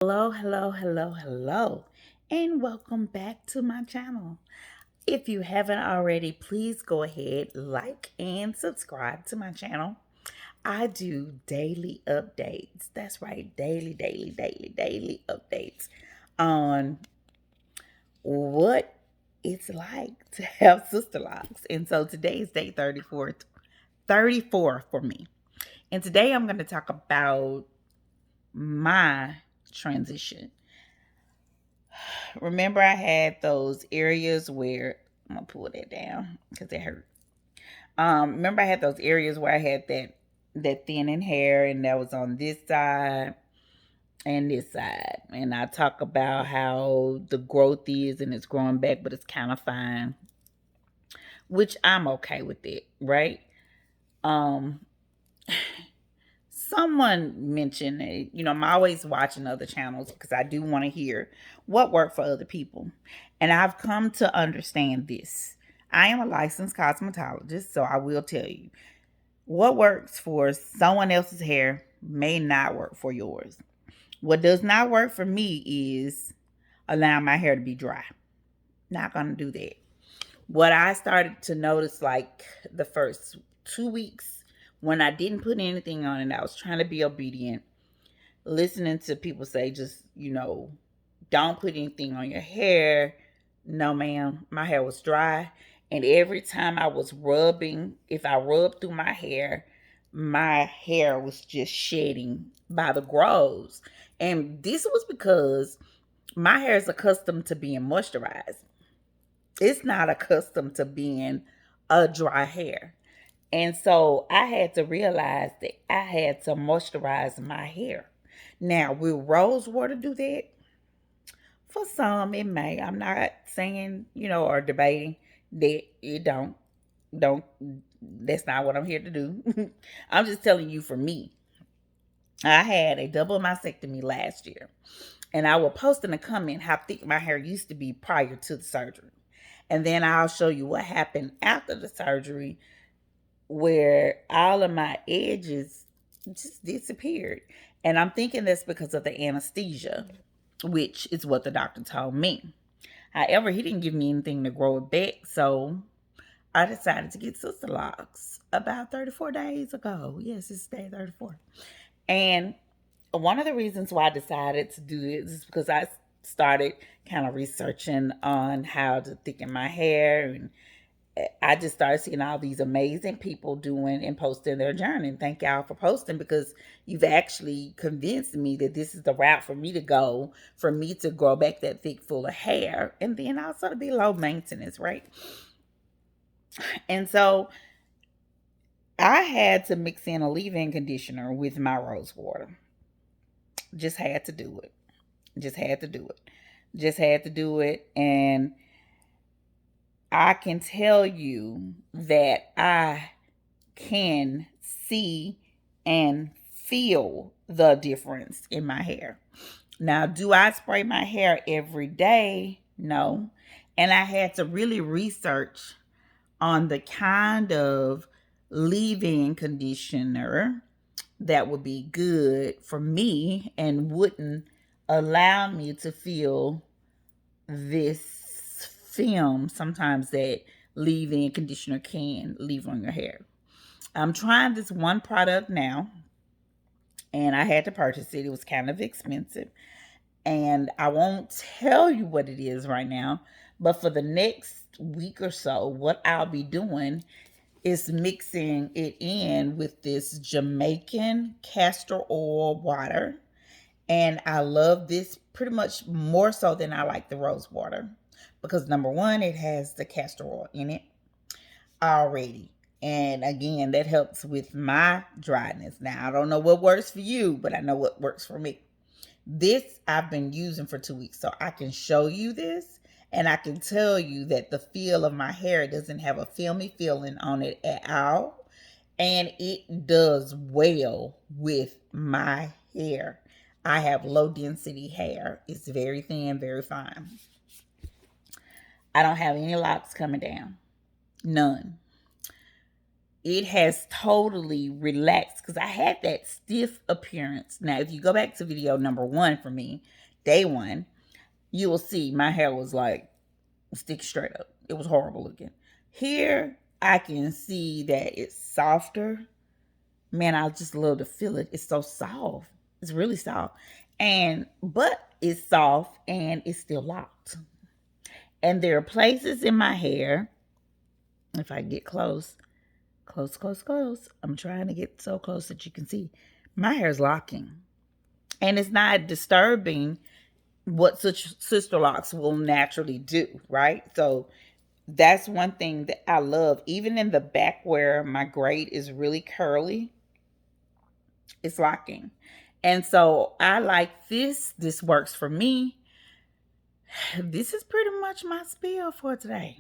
Hello, hello, hello, hello, and welcome back to my channel. If you haven't already, please go ahead, like, and subscribe to my channel. I do daily updates. That's right, daily updates on what it's like to have sister locks. And so today is day 34 for me. And today I'm going to talk about my transition. Remember, I had those areas where I'm gonna pull that down because it hurt. Remember, I had those areas where I had that thinning hair, and that was on this side and this side. And I talk about how the growth is, and it's growing back, but it's kind of fine, which I'm okay with it, right? Um, Someone mentioned, I'm always watching other channels because I do want to hear what worked for other people. And I've come to understand this. I am a licensed cosmetologist, so I will tell you what works for someone else's hair may not work for yours. What does not work for me is allowing my hair to be dry. Not going to do that. What I started to notice, like the first 2 weeks, when I didn't put anything on and I was trying to be obedient, listening to people say, just, don't put anything on your hair. No, ma'am. My hair was dry. And every time I was rubbing, if I rubbed through my hair was just shedding by the grows. And this was because my hair is accustomed to being moisturized. It's not accustomed to being a dry hair. And so I had to realize that I had to moisturize my hair. Now, will rose water do that? For some, it may. I'm not saying, or debating that it don't. Don't. That's not what I'm here to do. I'm just telling you for me. I had a double mastectomy last year. And I will post in a comment how thick my hair used to be prior to the surgery. And then I'll show you what happened after the surgery where all of my edges just disappeared. And I'm thinking that's because of the anesthesia, which is what the doctor told me. However, he didn't give me anything to grow it back, so I decided to get Sisterlocks about 34 days ago. Yes, it's day 34. And one of the reasons why I decided to do this is because I started kind of researching on how to thicken my hair, and I just started seeing all these amazing people doing and posting their journey. And thank y'all for posting, because you've actually convinced me that this is the route for me to go, for me to grow back that thick, full of hair, and then also to be low maintenance, right? And so I had to mix in a leave-in conditioner with my rose water. Just had to do it. Just had to do it. Just had to do it. And I can tell you that I can see and feel the difference in my hair. Now, do I spray my hair every day? No. And I had to really research on the kind of leave-in conditioner that would be good for me and wouldn't allow me to feel this film sometimes that leave-in conditioner can leave on your hair. I'm trying this one product now, and I had to purchase it. It was kind of expensive, and I won't tell you what it is right now, but for the next week or so, what I'll be doing is mixing it in with this Jamaican castor oil water. And I love this pretty much more so than I like the rose water, because number one, it has the castor oil in it already. And again, that helps with my dryness. Now, I don't know what works for you, but I know what works for me. This I've been using for 2 weeks, so I can show you this, and I can tell you that the feel of my hair doesn't have a filmy feeling on it at all. And it does well with my hair. I have low density hair. It's very thin, very fine. I don't have any locks coming down. None. it has totally relaxed because I had that stiff appearance. Now, if you go back to video number one for me, day one, you will see my hair was like stick straight up. It was horrible looking. Here, I can see that it's softer. Man, I just love to feel it. It's so soft. It's really soft. But it's soft and it's still locked. And there are places in my hair, if I get close, close, close, close. I'm trying to get so close that you can see. My hair is locking. And it's not disturbing what such Sisterlocks will naturally do, right? So that's one thing that I love. Even in the back where my braid is really curly, it's locking. And so I like this. This works for me. This is pretty much my spiel for today.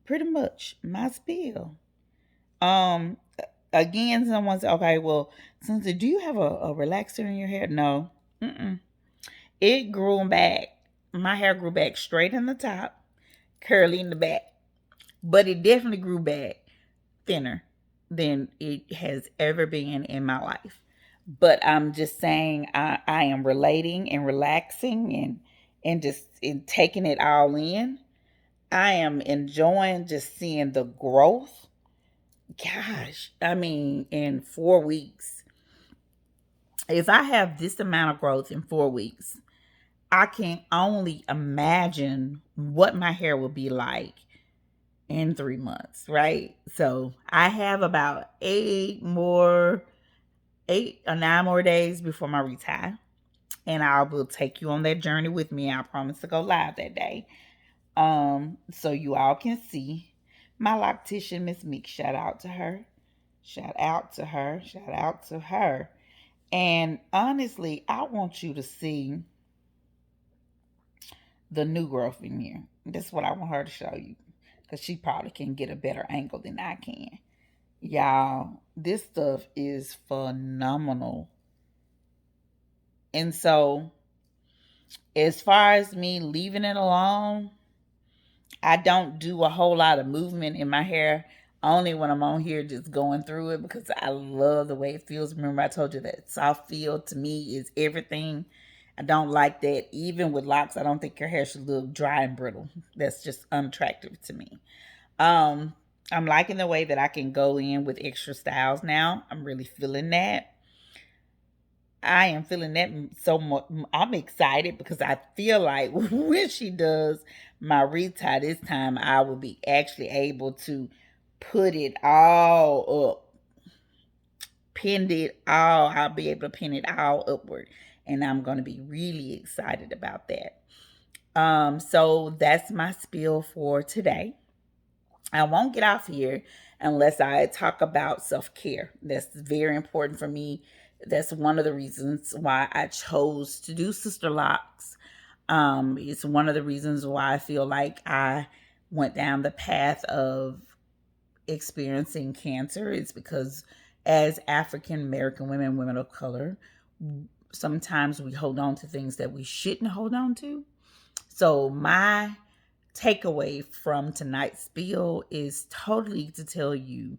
Pretty much my spiel. Um, Again, someone said, okay, well, Cynthia, do you have a relaxer in your hair? No. Mm-mm. It grew back. My hair grew back straight in the top, curly in the back. But it definitely grew back thinner than it has ever been in my life. But I'm just saying I am relating and relaxing and just in taking it all in. I am enjoying just seeing the growth. Gosh, I mean, in 4 weeks, if I have this amount of growth in 4 weeks, I can only imagine what my hair will be like in 3 months, right? So I have about 8 or 9 more days before my retire. And I will take you on that journey with me. I promise to go live that day. So you all can see my loctician, Miss Meek. Shout out to her. Shout out to her. Shout out to her. And honestly, I want you to see the new growth in here. That's what I want her to show you. Because she probably can get a better angle than I can. Y'all, this stuff is phenomenal. And so, as far as me leaving it alone, I don't do a whole lot of movement in my hair. Only when I'm on here just going through it because I love the way it feels. Remember, I told you that soft feel to me is everything. I don't like that. Even with locks, I don't think your hair should look dry and brittle. That's just unattractive to me. Um, I'm liking the way that I can go in with extra styles now. I'm really feeling that. I am feeling that so much. I'm excited because I feel like when she does my retie this time, I will be actually able to put it all up, pinned it all. I'll be able to pin it all upward, and I'm going to be really excited about that. So that's my spiel for today. I won't get off here unless I talk about self care. That's very important for me. That's one of the reasons why I chose to do Sisterlocks. It's one of the reasons why I feel like I went down the path of experiencing cancer. It's because as African American women, women of color, sometimes we hold on to things that we shouldn't hold on to. So my takeaway from tonight's spiel is totally to tell you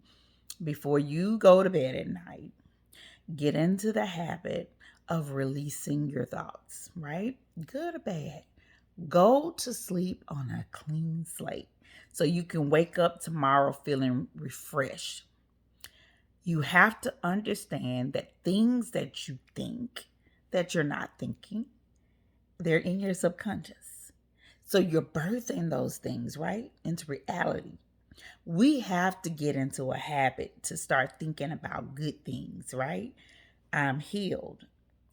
before you go to bed at night, get into the habit of releasing your thoughts, right? Good or bad. Go to sleep on a clean slate so you can wake up tomorrow feeling refreshed. You have to understand that things that you think that you're not thinking, they're in your subconscious. So you're birthing those things, right, into reality. We have to get into a habit to start thinking about good things, right? I'm healed.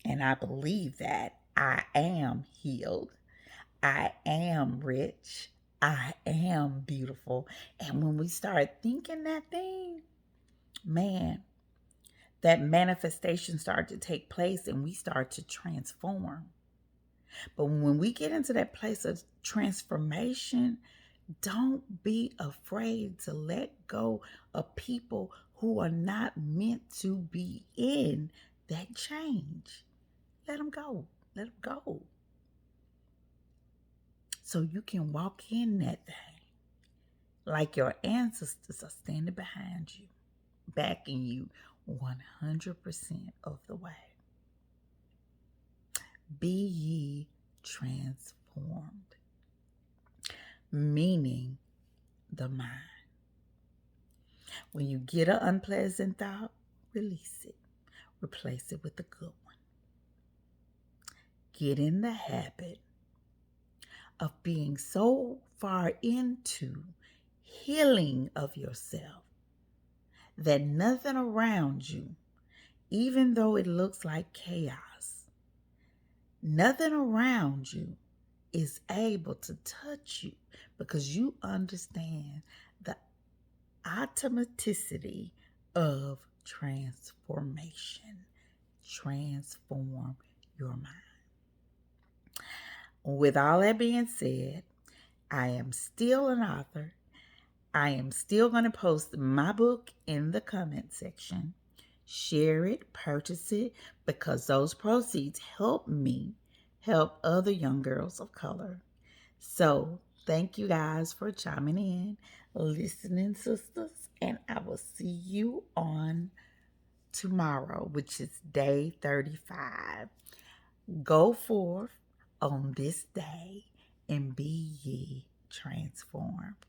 And I believe that I am healed. I am rich. I am beautiful. And when we start thinking that thing, man, that manifestation starts to take place and we start to transform. But when we get into that place of transformation, don't be afraid to let go of people who are not meant to be in that change. Let them go. Let them go. So you can walk in that thing like your ancestors are standing behind you. backing you 100% of the way. Be ye transformed, meaning the mind. When you get an unpleasant thought, release it. Replace it with a good one. Get in the habit of being so far into healing of yourself that nothing around you, even though it looks like chaos, nothing around you is able to touch you because you understand the automaticity of transformation. Transform your mind. With all that being said, I am still an author. I am still going to post my book in the comment section. Share it, purchase it, because those proceeds help me help other young girls of color. So thank you guys for chiming in, listening, sisters, and I will see you on tomorrow, which is day 35. Go forth on this day and be ye transformed.